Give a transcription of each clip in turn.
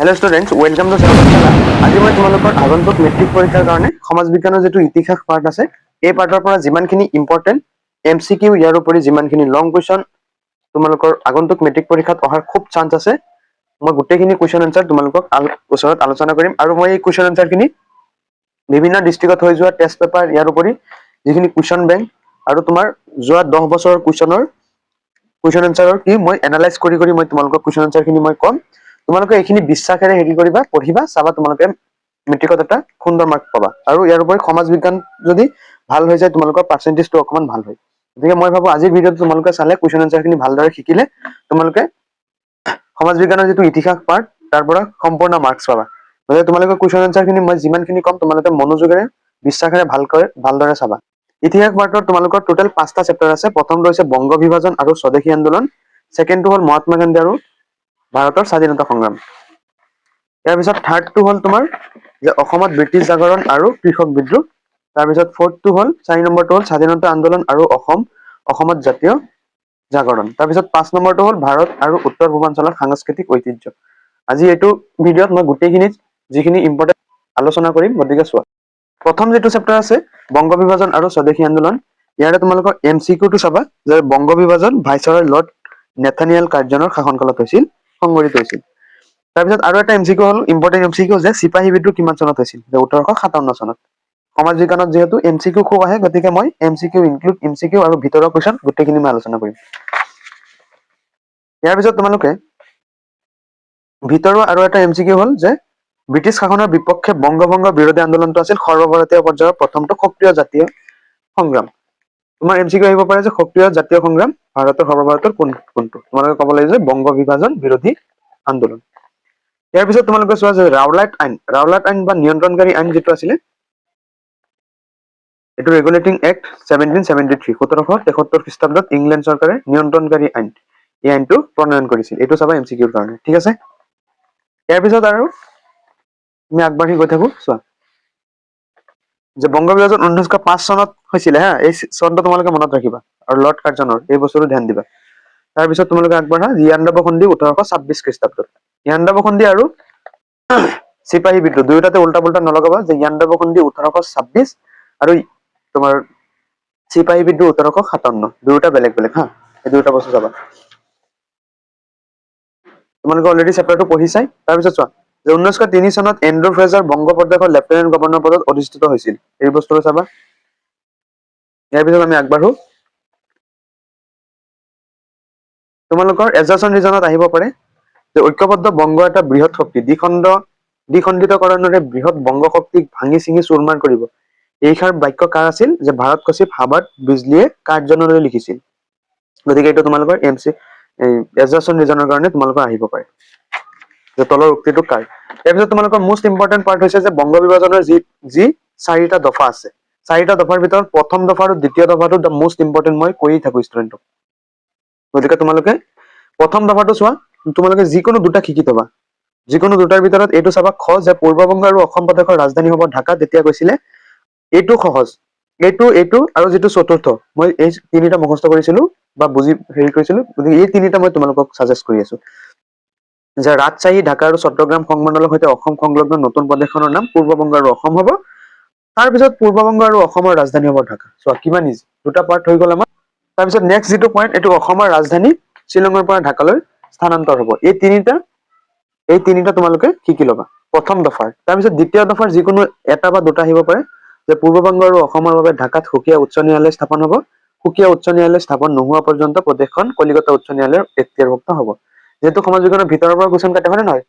Hello students welcome to Sarvashala. आज मैं तुम्हारे আগন্তুক মেট্ৰিক পৰীক্ষাৰ কাৰণে সমাজ বিজ্ঞানৰ যেটো ইতিহাস পাৰ্ট আছে এই পাৰ্টৰ পৰা যিমানখিনি ইম্পৰ্টেন্ট এমসিকিউ ইয়াৰ উপৰি যিমানখিনি লং কোৱেশ্চন তোমালোকৰ আগন্তুক মেট্ৰিক পৰীক্ষাত অহাৰ খুব চান্স আছে মই গোটেইখিনি কোৱেশ্চন আনসাৰ তোমালোকক ওচৰত আলোচনা কৰিম আৰু মই এই কোৱেশ্চন আনসাৰখিনি বিভিন্ন ডিস্ট্ৰিক্টত হৈ যোৱা টেষ্ট পেপাৰ ইয়াৰ উপৰি যিখিনি কোৱেশ্চন বেংক আৰু তোমাৰ যোৱা 10 বছৰৰ কোৱেশ্চন আনসাৰৰ কি মই এনালাইজ কৰি মই তোমালোকক কোৱেশ্চন আনসাৰখিনি মই কম তোমালোকে এইখিনি বিশ্বাসেৰে হেৰি কৰিবা পঢ়িবা চাবা তোমালোকে মেট্ৰিকত এটা সুন্দৰ মাৰ্ক পাবা আৰু ইয়াৰ উপৰি সমাজ বিজ্ঞান যদি ভাল হৈ যায় তোমালোকৰ পাৰ্চেন্টেজটো অকমান ভাল হয় গতিকে মই ভাবো আজিৰ ভিডিঅ'টো তোমালোকে চালে কোৱেশ্চন আনসাৰখিনি ভালদৰে শিকিলে তোমালোকে সমাজ বিজ্ঞানৰ যেটো ইতিহাস পাৰ্ট তাৰ পৰা সম্পূৰ্ণ মাৰ্কস পাবা গতিকে তোমালোকে কোৱেশ্চন আনসাৰখিনি মই যিমানখিনি কম তোমালোকে মনোযোগেৰে বিশ্বাসেৰে ভালদৰে চাবা ইতিহাস পাৰ্টত তোমালোকৰ টোটাল 5টা চেপ্টাৰ আছে প্ৰথমটো হৈছে বংগ বিভাজন আৰু স্বদেশী আন্দোলন সেকেন্ডটো হ'ল মহাত্মা গান্ধী আৰু ভাৰতৰ স্বাধীনতা সংগ্ৰাম ইয়াৰ পিছত থাৰ্ডটো হ'ল তোমাৰ যে অসমত ব্ৰিটিছ জাগৰণ আৰু কৃষক বিদ্ৰোহ তাৰ পিছত ফৰ্থটো হ'ল 4 নম্বৰটো হ'ল স্বাধীনতা আন্দোলন আৰু অসমত জাতীয় জাগৰণ তাৰ পিছত 5 নম্বৰটো হ'ল ভাৰত আৰু উত্তৰ পূৰ্বাঞ্চলৰ সাংস্কৃতিক ঐতিহ্য আজি এইটো ভিডিঅ'ত মই গোটেইখিনি যিখিনি ইম্পৰ্টেন্ট আলোচনা কৰিম গতিকে চোৱা প্ৰথম যেটো চেপ্টাৰ আছে বংগ বিভাজন আৰু স্বদেশী আন্দোলন ইয়াৰে তোমালোকৰ এমসিকিউটো চাবা যে বংগ বিভাজন ভাইসৰয় লৰ্ড নেথানিয়েল কাৰ্জনৰ শাসনকালত হৈছিল সংগঠিত হৈছিল তাৰ পিছত আৰু এটা এমসিকিউ হ'ল ইম্পৰ্টেন্ট এমসিকিউ যে সিপাহী বিদ্ৰোহ কিমান চনত হৈছিল যে 1857 চনত সমাজ বিজ্ঞানত যেহেতু এমসিকিউ খুব আহে গতিকে মই এমসিকিউ ইনক্লুড এমসিকিউ আৰু ভিতৰৰ কোৱেশ্চন গোটেইখিনি মই আলোচনা কৰিম ইয়াৰ পিছত তোমালোকে ভিতৰৰ আৰু এটা এমসিকিউ হ'ল যে ব্ৰিটিছ শাসনৰ বিপক্ষে বংগভংগৰ বিৰোধী আন্দোলনটো আছিল সৰ্বভাৰতীয় পৰ্যায়ৰ প্ৰথমটো সক্ৰিয় জাতীয় সংগ্ৰাম তোমাৰ এমসিকিউ আহিব পাৰে যে সক্ৰিয় জাতীয় সংগ্ৰাম ভাৰতৰ সৰ্বভাৰতৰ কোনটো তোমালোকে ক'ব লাগিব যে বংগ বিভাজন বিৰোধী আন্দোলন ইয়াৰ পিছত তোমালোকে চোৱা যে ৰাওলাট আইন বা নিয়ন্ত্ৰণকাৰী আইন যেটো আছিল এটো ৰেগুলেটিং এক্ট 1773 1773 খ্ৰীষ্টাব্দত ইংলেণ্ড চৰকাৰে নিয়ন্ত্ৰণকাৰী আইন এই আইনটো প্ৰণয়ন কৰিছিল এটো চাবা এমসিকিউৰ কাৰণে ঠিক আছে ইয়াৰ পিছত আৰু আমি আগবাঢ়ি গৈ থাকো চোৱা যে বংগ বিভাজন 1905 চনত হৈছিল হা এই চনটো তোমালোকে মনত ৰাখিবা আৰু লৰ্ড কাৰ্জনৰ এই বছৰো ধ্যান দিবা তাৰ পিছত তোমালোকে আগবাঢ়া ইয়াণ্ডাবু সন্ধি 1826 খ্ৰীষ্টাব্দত ইয়াণ্ডাবু সন্ধি আৰু সিপাহী বিদ্ৰোহ দুয়োটাতে উল্টা পুল্টা নলগাবা যে ইয়াণ্ডাবু সন্ধি 1826 আৰু তোমাৰ সিপাহী বিদ্ৰোহ 1857 দুয়োটা বেলেগ বেলেগ হা এই দুয়োটা বস্তু চাবা তোমালোকে অলৰেডি চেপ্টাৰটো পঢ়িছাই তাৰ পিছত চোৱা যে 1903 চনত এন্ড্ৰু ফ্ৰেজাৰ বংগোপদেশৰ লেফটেনেণ্ট গভৰ্ণৰ পদত অধিষ্ঠিত হৈছিল এই বস্তুটো চাবা ইয়াৰ পিছত আমি আগবাঢ়ো তোমালোকৰ এজাচন ৰিজনত আহিব পাৰে যে ঐক্যবদ্ধ বংগ এটা বৃহৎ শক্তি দ্বিখণ্ডিতকৰণৰে বৃহৎ বংগ শক্তিক ভাঙি চিঙি চুৰমাৰ কৰিব এইষাৰ বাক্য কাৰ আছিল যে ভাৰত কচিপ হাবাৰ্ট বিজলীয়ে কাৰ্জনলৈ লিখিছিল গতিকে এইটো তোমালোকৰ এজাচন ৰিজনৰ কাৰণে তোমালোকৰ আহিব পাৰে যে তলৰ উক্তিটো কাৰ ইয়াৰ পিছত তোমালোকৰ মোষ্ট ইম্পৰ্টেন্ট পাৰ্ট হৈছে যে বংগ বিভাজনৰ যি 4টা দফা আছে 4টা দফাৰ ভিতৰত প্ৰথম দফা আৰু দ্বিতীয় দফাটো দা মোষ্ট ইম্পৰ্টেন্ট মই কৈয়ে থাকো ষ্টুডেণ্টক গতিকে তোমালোকে প্ৰথম দফাটো চোৱা তোমালোকে যিকোনো দুটা শিকি থবা যিকোনো দুটাৰ ভিতৰত এইটো চাবা খ যে পূৰ্ববংগ আৰু অসম প্ৰদেশৰ ৰাজধানী হ'ব ঢাকা তেতিয়া কৈছিলে এইটো সহজ এইটো আৰু যেটো চতুৰ্থ মই এই তিনিটা মুখস্থ কৰিছিলো বা বুজি হেৰি কৰিছিলো গতিকে এই তিনিটা মই তোমালোকক সাজেষ্ট কৰি আছো যে ৰাজশ্বাহী ঢাকা আৰু চট্টগ্ৰাম সংমণ্ডলৰ সৈতে অসম সংলগ্ন নতুন প্ৰদেশখনৰ নাম পূৰ্ববংগ আৰু অসম হ'ব তাৰ পিছত পূৰ্ববংগ আৰু অসমৰ ৰাজধানী হ'ব ঢাকা চোৱা কিমান ইজি দুটা পাৰ্ট হৈ গ'ল আমাৰ তাৰ পিছত নেক্সট যেটো পইণ্ট এটো অসমৰ ৰাজধানী শ্বিলঙৰ পৰা ঢাকালৈ স্থানান্তৰ হ'ব এই তিনিটা তোমালোকে শিকি ল'বা প্ৰথম দফাৰ তাৰ পিছত দ্বিতীয় দফাৰ যিকোনো এটা বা দুটা আহিব পাৰে যে পূৰ্ববংগ আৰু অসমৰ বাবে ঢাকাত সুকীয়া উচ্চ ন্যায়ালয় স্থাপন হ'ব সুকীয়া উচ্চ ন্যায়ালয় স্থাপন নোহোৱা পৰ্যন্ত প্ৰদেশখন কলিকতা উচ্চ ন্যায়ালয়ৰ এখতিয়াৰভুক্ত হ'ব যেহেতু সমাজ বিজ্ঞানৰ ভিতৰৰ পৰা কোৱেশ্চন কাটে হয় নহয়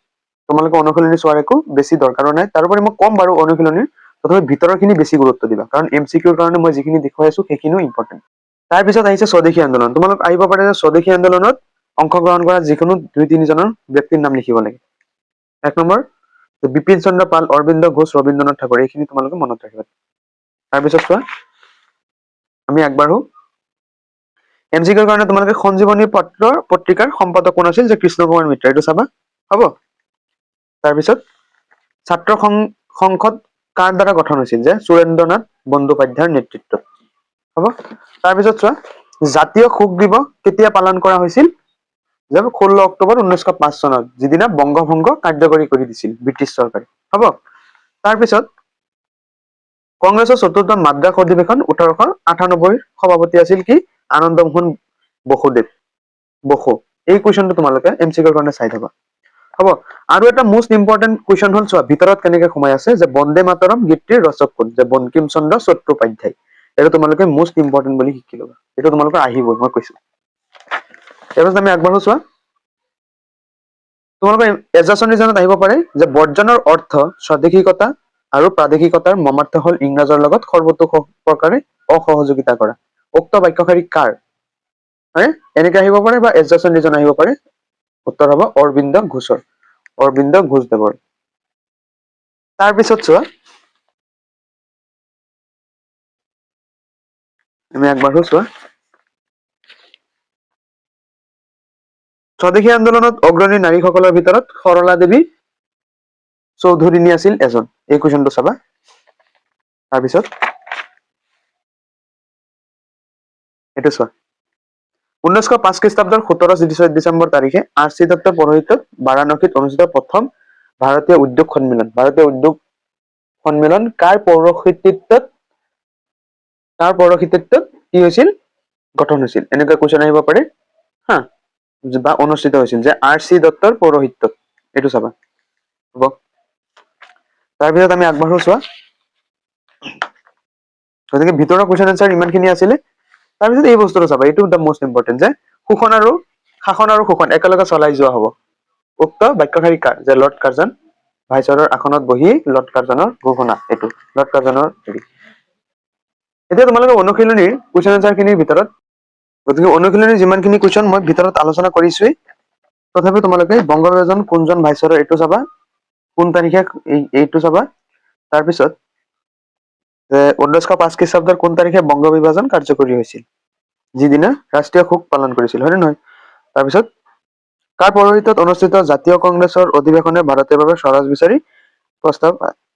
তোমালোকে অনুশীলনী চোৱাৰ একো বেছি দৰকাৰো নাই তাৰোপৰি মই কম বাৰু অনুশীলনীৰ তথাপি ভিতৰৰখিনি বেছি গুৰুত্ব দিবা কাৰণ এমসিকিউৰ কাৰণে মই যিখিনি দেখুৱাই আছো সেইখিনিও ইম্পৰ্টেন্ট তাৰ পিছত আহিছে স্বদেশী আন্দোলন তোমালোক আহিব পাৰে যে স্বদেশী আন্দোলনত অংশগ্ৰহণ কৰা যিকোনো 2-3 জনৰ ব্যক্তিৰ নাম লিখিব লাগে এক নম্বৰ বিপিন চন্দ্ৰ পাল অৰবিন্দ ঘোষ ৰবীন্দ্ৰনাথ ঠাকুৰ এইখিনি তোমালোকে মনত ৰাখিবা তাৰ পিছত চোৱা আমি আগবাঢ়ো এমসিকিউৰ কাৰণে তোমালোকে সঞ্জীৱনী পত্ৰিকাৰ সম্পাদক কোন আছিল যে কৃষ্ণ কুমাৰ মিত্ৰ এইটো চাবা হ'ব তাৰ পিছত ছাত্ৰ সংসদ কাৰ দ্বাৰা গঠন হৈছিল যে সুৰেন্দ্ৰনাথ বন্দ্যোপাধ্যায়ৰ নেতৃত্বত হ'ব তাৰ পিছত চোৱা জাতীয় শোক দিৱস কেতিয়া পালন কৰা হৈছিল যে 16 অক্টোবৰ 1905 চনত যিদিনা বংগভংগ কাৰ্যকৰী কৰি দিছিল ব্ৰিটিছ চৰকাৰে। হ'ব, তাৰপিছত কংগ্ৰেছৰ চতুৰ্থ মাদ্ৰাজ অধিৱেশন 1898 সভাপতি আছিল কি আনন্দ মোহন বসু। এই কুৱেশ্যনটো তোমালোকে এমচিকিউৰ কাৰণে চাই থবা। হ'ব, আৰু এটা মোষ্ট ইম্পৰ্টেণ্ট কুৱেশ্যন হ'ল চোৱা ভিতৰত কেনেকে সোমাই আছে যে বন্দে মাতৰম গীতটিৰ ৰচক কোন, যে বংকিম চন্দ্ৰ চট্টোপাধ্যায়। এইটো তোমালোকে মোষ্ট ইম্পৰ্টেণ্ট বুলি শিকি ল'বা, এইটো তোমালোকৰ আহিবই, মই কৈছো। তাৰপিছত আমি আগবাঢ়ো চোৱা, তোমালোকৰ এজাচন ৰিজনত আহিব পাৰে যে বৰ্জনৰ অৰ্থ স্বদেশিকতা আৰু প্ৰাদেশিকতাৰ মমাৰ্থ হল ইংৰাজৰ লগত সৰ্বতোপ্ৰকাৰে অসহযোগিতা কৰা। উক্ত বাক্যশাৰী কাৰ? হয়, এনেকে আহিব পাৰে বা এজাচন ৰিজন আহিব পাৰে। উত্তৰ হ'ব অৰবিন্দ ঘোষৰ, অৰবিন্দ ঘোষদেৱৰ। তাৰপিছত চোৱা, আমি আগবাঢ়ো চোৱা, স্বদেশী আন্দোলনত অগ্ৰণী নাৰীসকলৰ ভিতৰত সৰলা দেৱী চৌধুৰীণী আছিল এজন। এই কুৱেশ্যনটো চাবা। তাৰপিছত এইটো চোৱা, 1905 খ্ৰীষ্টাব্দৰ 17 ডিচেম্বৰ তাৰিখে R.C. দত্তৰ পৌৰোহিত্যত বাৰাণসীত অনুষ্ঠিত প্ৰথম ভাৰতীয় উদ্যোগ সন্মিলন। ভাৰতীয় উদ্যোগ সন্মিলন কাৰ পৌৰোহিত্যত কি হৈছিল? গঠন হৈছিল। এনেকুৱা কুৱেশ্যন আহিব পাৰে হা, বা অনুষ্ঠিত হৈছিল যে R.C. দত্তৰ পৌৰোহিত্যত। এইটো চাবা। হ'ব, তাৰপিছত আমি আগবাঢ়ো চোৱা, গতিকে ভিতৰৰ কুৱেশ্যন এনচাৰ ইমানখিনি আছিলে। তাৰপিছত এই বস্তুটো চাবা, এইটো দ্য মোষ্ট ইম্পৰ্টেণ্ট, যে শাসন আৰু শোষণ একেলগে চলাই যোৱা হ'ব। উক্ত বাক্যশাৰী কাৰ? যে লৰ্ড কাৰ্জন ভাইচৰৰ আসনত বহি লৰ্ড কাৰ্জনৰ ঘোষণা। এইটো লৰ্ড কাৰ্জনৰ হেৰি। এতিয়া তোমালোকে অনুশীলনীৰ কুৱেশ্যন এনচাৰ খিনিৰ ভিতৰত, গতিকে অনুশীলনীৰ যিমানখিনি কুৱেশ্যন মই ভিতৰত আলোচনা কৰিছোৱেই, তথাপিও তোমালোকে বংগ বিভাজন কোনজন ভাইচৰৰ এইটো চাবা, কোন তাৰিখে এইটো চাবা। তাৰপিছত 1905 খ্ৰীষ্টাব্দৰ কোন তাৰিখে বংগ বিভাজন কাৰ্যকৰী হৈছিল, যিদিনা ৰাষ্ট্ৰীয় শোক পালন কৰিছিল, হয় নে নহয়? তাৰপিছত কাৰ পৌৰোহিত্যত অনুষ্ঠিত জাতীয় কংগ্ৰেছৰ অধিৱেশনে ভাৰতীয় বাবে স্বৰাজ বিচাৰি প্ৰস্তাৱ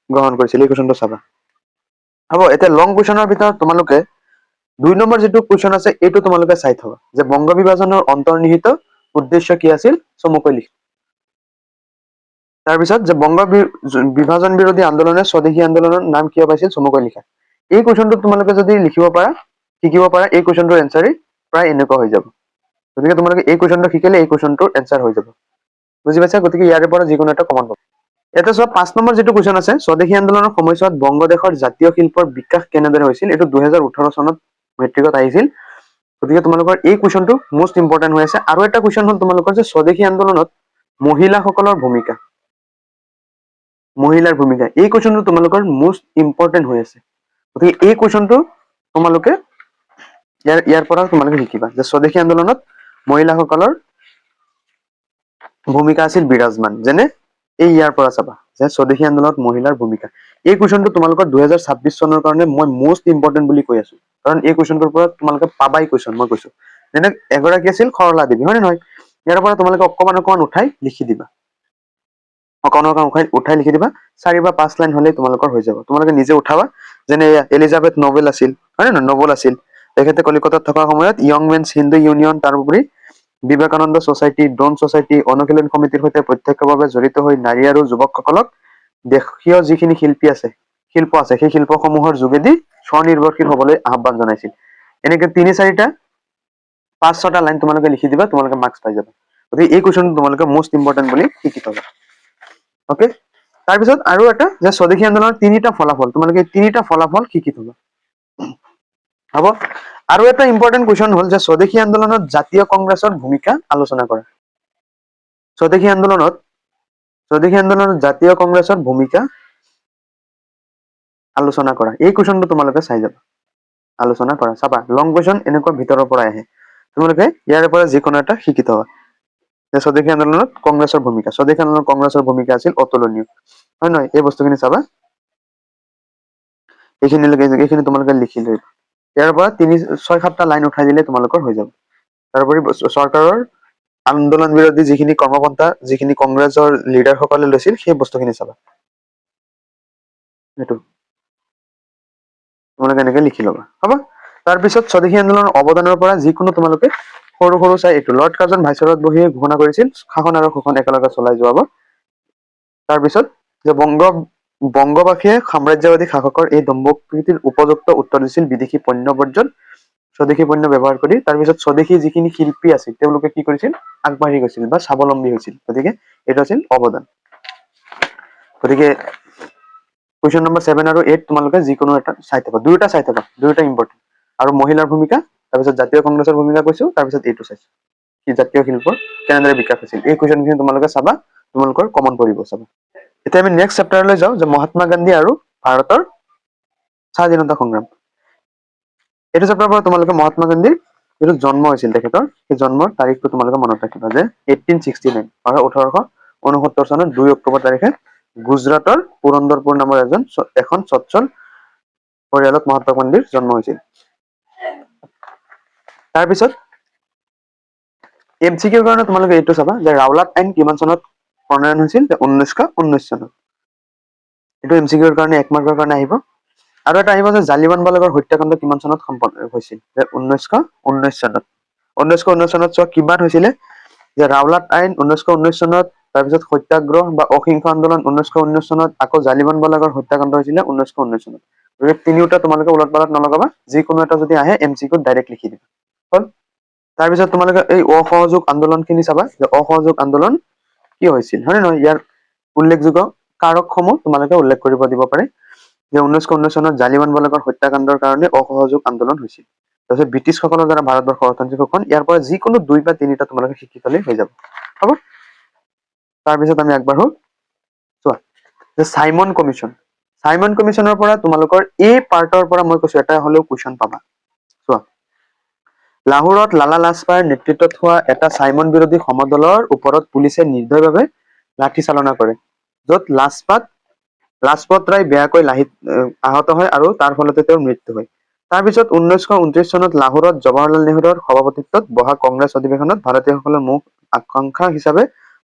গ্ৰহণ কৰিছিল? এই কুৱেশ্যনটো চাবা। হ'ব, এতিয়া লং কুৱেশ্যনৰ ভিতৰত তোমালোকে 2 নম্বৰ যিটো কুৱেশ্যন আছে এইটো তোমালোকে চাই থবা, যে বংগ বিভাজনৰ অন্তৰ্নিহিত উদ্দেশ্য কি আছিল, চমুকৈ লিখ। তাৰপিছত যে বংগ বিভাজন বিৰোধী আন্দোলনে স্বদেশী আন্দোলনৰ নাম কিয় পাইছিল, চমুকৈ লিখা। এই কুৱেশ্যনটো তোমালোকে যদি লিখিব পাৰা, শিকিব পাৰা, এই কুৱেশ্যনটোৰ এনচাৰেই প্ৰায় এনেকুৱা হৈ যাব। গতিকে তোমালোকে এই কুৱেশ্যনটো শিকিলে এই কুৱেশ্যনটোৰ এনচাৰ হৈ যাব। বুজি পাইছা? গতিকে ইয়াৰে পৰা যিকোনো এটা কমন পাবা। এটা চোৱা, 5 নম্বৰ যিটো কুৱেশ্যন আছে, স্বদেশী আন্দোলনৰ সময়ছোৱাত বংগদেশৰ জাতীয় শিল্পৰ বিকাশ কেনেদৰে হৈছিল? এইটো 2018 চনত মেট্ৰিকত আহিছিল। গতিকে তোমালোকৰ এই কুৱেশ্যনটো মোষ্ট ইম্পৰ্টেণ্ট হৈ আছে। আৰু এটা কুৱেশ্যন হ'ল তোমালোকৰ যে স্বদেশী আন্দোলনত মহিলাসকলৰ ভূমিকা, এই কুৱেশ্যনটো তোমালোকৰ মোষ্ট ইম্পৰ্টেণ্ট হৈ আছে। গতিকে এই কুৱেশ্যনটো তোমালোকে ইয়াৰ পৰা তোমালোকে শিকিবা, যে স্বদেশী আন্দোলনত মহিলাসকলৰ ভূমিকা আছিল বিৰাজমান। যেনে এই ইয়াৰ পৰা চাবা, যে স্বদেশী আন্দোলনত মহিলাৰ ভূমিকা। এই কুৱেশ্যনটো তোমালোকৰ 2026 চনৰ কাৰণে মই মোষ্ট ইম্পৰ্টেণ্ট বুলি কৈ আছো, কাৰণ এই কুৱেশ্যনটোৰ পৰা তোমালোকে পাবাই কুৱেশ্যন, মই কৈছো। যেনে এগৰাকী আছিল সৰলা দেৱী, হয় নে নহয়? ইয়াৰ পৰা তোমালোকে অকমান উঠাই লিখি দিবা, উঠাই লিখি দিবা। 4 বা 5 লাইন হলেই তোমালোকৰ হৈ যাব। তোমালোকে নিজে উঠাবা। যেনে এলিজাবেথ নবেল আছিল, হয় নে নহয়? নবল আছিল। তেখেতে কলিকতাত থকা সময়ত য়ং মেনছ হিন্দু ইউনিয়ন, তাৰোপৰি বিবেকানন্দ ছচাইটি, ডন ছচাইটি, অনুশীলন সমিতিৰ সৈতে প্ৰত্যক্ষভাৱে জড়িত হৈ নাৰী আৰু যুৱকসকলক দেশীয় যিখিনি শিল্প আছে, সেই শিল্পসমূহৰ যোগেদি স্বনিৰ্ভৰশীল হবলৈ আহ্বান জনাইছিল। এনেকে 3-4টা 5-6টা লাইন তোমালোকে লিখি দিবা, তোমালোকে মাৰ্কস পাই যাবা। গতিকে এই কুৱেশ্যনটো তোমালোকে মোষ্ট ইম্পৰ্টেণ্ট বুলি শিকি থবা। অকে, তাৰপিছত আৰু এটা, যে স্বদেশী আন্দোলনৰ 3টা ফলাফল, তোমালোকে 3টা ফলাফল শিকি থবা। হ'ব, আৰু এটা ইম্পৰ্টেণ্ট কুৱেশ্যন হ'ল যে স্বদেশী আন্দোলনত জাতীয় কংগ্ৰেছৰ ভূমিকা আলোচনা কৰা। স্বদেশী আন্দোলনত জাতীয় কংগ্ৰেছৰ ভূমিকা আলোচনা কৰা। এই কুৱেশ্যনটো তোমালোকে চাই যাবা, আলোচনা কৰা। চাবা, লং কুৱেশ্যন এনেকুৱা ভিতৰৰ পৰা আহে। তোমালোকে ইয়াৰ পৰা যিকোনো এটা শিকি থবা। স্বদেশী আন্দোলনত কংগ্ৰেছৰ ভূমিকা, স্বদেশী আন্দোলনত কংগ্ৰেছৰ ভূমিকা আছিল অতুলনীয়, হয় নহয়? এই বস্তুখিনি চাবা, এইখিনি তোমালোকে লিখি লৈ ইয়াৰ পৰা 6-7টা লাইন উঠাই দিলে তোমালোকৰ হৈ যাব। তাৰোপৰি চৰকাৰৰ আন্দোলন বিৰোধী যিখিনি কৰ্মপন্থা, যিখিনি কংগ্ৰেছৰ লিডাৰসকলে লৈছিল, সেই বস্তুখিনি চাবা। এইটো তোমালোকে এনেকে লিখি ল'বা। হ'ব, তাৰপিছত স্বদেশী আন্দোলনৰ অৱদানৰ পৰা যিকোনো তোমালোকে সৰু সৰু চাই এইটো লৰ্ড কাৰ্জন ভাইচৰত বহি ঘোষণা কৰিছিল শাসন আৰু শোষণ একেলগে চলাই যোৱাব। তাৰপিছত যে বংগবাসীয়ে সাম্ৰাজ্যবাদী শাসকৰ এই দম্ভকৃতিৰ উপযুক্ত উত্তৰ দিছিল বিদেশী পণ্য বৰ্জন, স্বদেশী পণ্য ব্যৱহাৰ কৰি। তাৰপিছত স্বদেশী যিখিনি শিল্পী আছিল তেওঁলোকে কি কৰিছিল, আগবাঢ়ি গৈছিল বা স্বাৱলম্বী হৈছিল। গতিকে এইটো আছিল অৱদান। গতিকে কুৱেশ্যন নম্বৰ 7 আৰু 8 তোমালোকে যিকোনো এটা চাই থবা, দুয়োটা চাই থবা, দুয়োটা ইম্পৰ্টেণ্ট। আৰু মহিলাৰ ভূমিকা, তাৰপিছত জাতীয় কংগ্ৰেছৰ ভূমিকা কৈছো, তাৰপিছত এইটো চাইছো কি জাতীয় শিল্পৰ কেনেদৰে বিকাশ হৈছিল। এই কুৱেশ্যনখিনি তোমালোকে চাবা, তোমালোকৰ কমন পৰিব চাবা। এতিয়া আমি নেক্সট চেপ্টাৰলৈ যাওঁ, যে মহাত্মা গান্ধী আৰু ভাৰতৰ স্বাধীনতা সংগ্ৰাম। এইটো চেপ্টাৰৰ পৰা তোমালোকে মহাত্মা গান্ধীৰ যিটো জন্ম হৈছিল তেখেতৰ, সেই জন্মৰ তাৰিখটো তোমালোকে মনত ৰাখিবা, যে 1869 অৰ্থাৎ 1869 চনৰ 2 অক্টোবৰ তাৰিখে গুজৰাটৰ পুৰন্দৰপুৰ নামৰ এখন সচ্ছল পৰিয়ালত মহাত্মা গান্ধীৰ জন্ম হৈছিল। তাৰপিছত MCQৰ কাৰণে তোমালোকে এইটো চাবা, যে ৰাওলাট আইন কিমান চনত প্ৰণয়ন হৈছিল, 1919 চনত। এইটো MCQৰ কাৰণে 1 মাৰ্কৰ কাৰণে আহিব। আৰু এটা আহিব যে জালিৱানৱালাবাগৰ হত্যাকাণ্ড কিমান চনত সম্পন্ন হৈছিল, যে 1919 চনত। 1919 চনত চোৱা কিমান হৈছিলে, যে ৰাওলাট আইন 1919 চনত, তাৰপিছত সত্যাগ্ৰহ বা অহিংস আন্দোলন 1919 চনত, আকৌ জালিৱানৱালাবাগৰ হত্যাকাণ্ড হৈছিলে 1919 চনত। গতিকে তিনিওটা তোমালোকে উলট পালট নলগাবা, যিকোনো এটা যদি আহে MCQত ডাইৰেক্ট লিখি দিবা। হ'ল। তাৰপিছত তোমালোকে এই অসহযোগ আন্দোলন খিনি চাবা, যে অসহযোগ আন্দোলন কি হৈছিল, হয় নে নহয়, ইয়াৰ উল্লেখযোগ্য কাৰকসমূহ তোমালোকে উল্লেখ কৰিব দিব পাৰে। যে 1919 চনত জালিৱানৱালাবাগৰ হত্যাকাণ্ডৰ কাৰণে অসহযোগ আন্দোলন হৈছিল। তাৰপিছত ব্ৰিটিছসকলৰ দ্বাৰা ভাৰতবৰ্ষৰ অৰ্থনৈতিক শোষণ, ইয়াৰ পৰা যিকোনো 2 বা 3টা তোমালোকে শিকি থলে হৈ যাব। হ'ব। তাৰপিছত আমি আগবাঢ়ো। চোৱা, যে চাইমন কমিশ্যন। চাইমন কমিশ্যনৰ পৰা তোমালোকৰ এই পাৰ্টৰ পৰা মই কৈছো এটা হলেও কুৱেশ্যন পাবা। চোৱা, লাহোৰত লালা লাজপাৰ নেতৃত্বত হোৱা এটা চাইমন বিৰোধী সমদলৰ ওপৰত পুলিচে নিৰ্দয়ভাৱে লাঠি চালনা কৰে, য'ত লাজপত ৰায় বেয়াকৈ আহত হয় আৰু তাৰ ফলতে তেওঁৰ মৃত্যু হয়। তাৰপিছত 1929 চনত লাহোৰত জৱাহৰলাল নেহৰুৰ সভাপতিত্বত বহা কংগ্ৰেছ অধিৱেশনত ভাৰতীয়সকলৰ মুখ আকাংক্ষা হিচাপে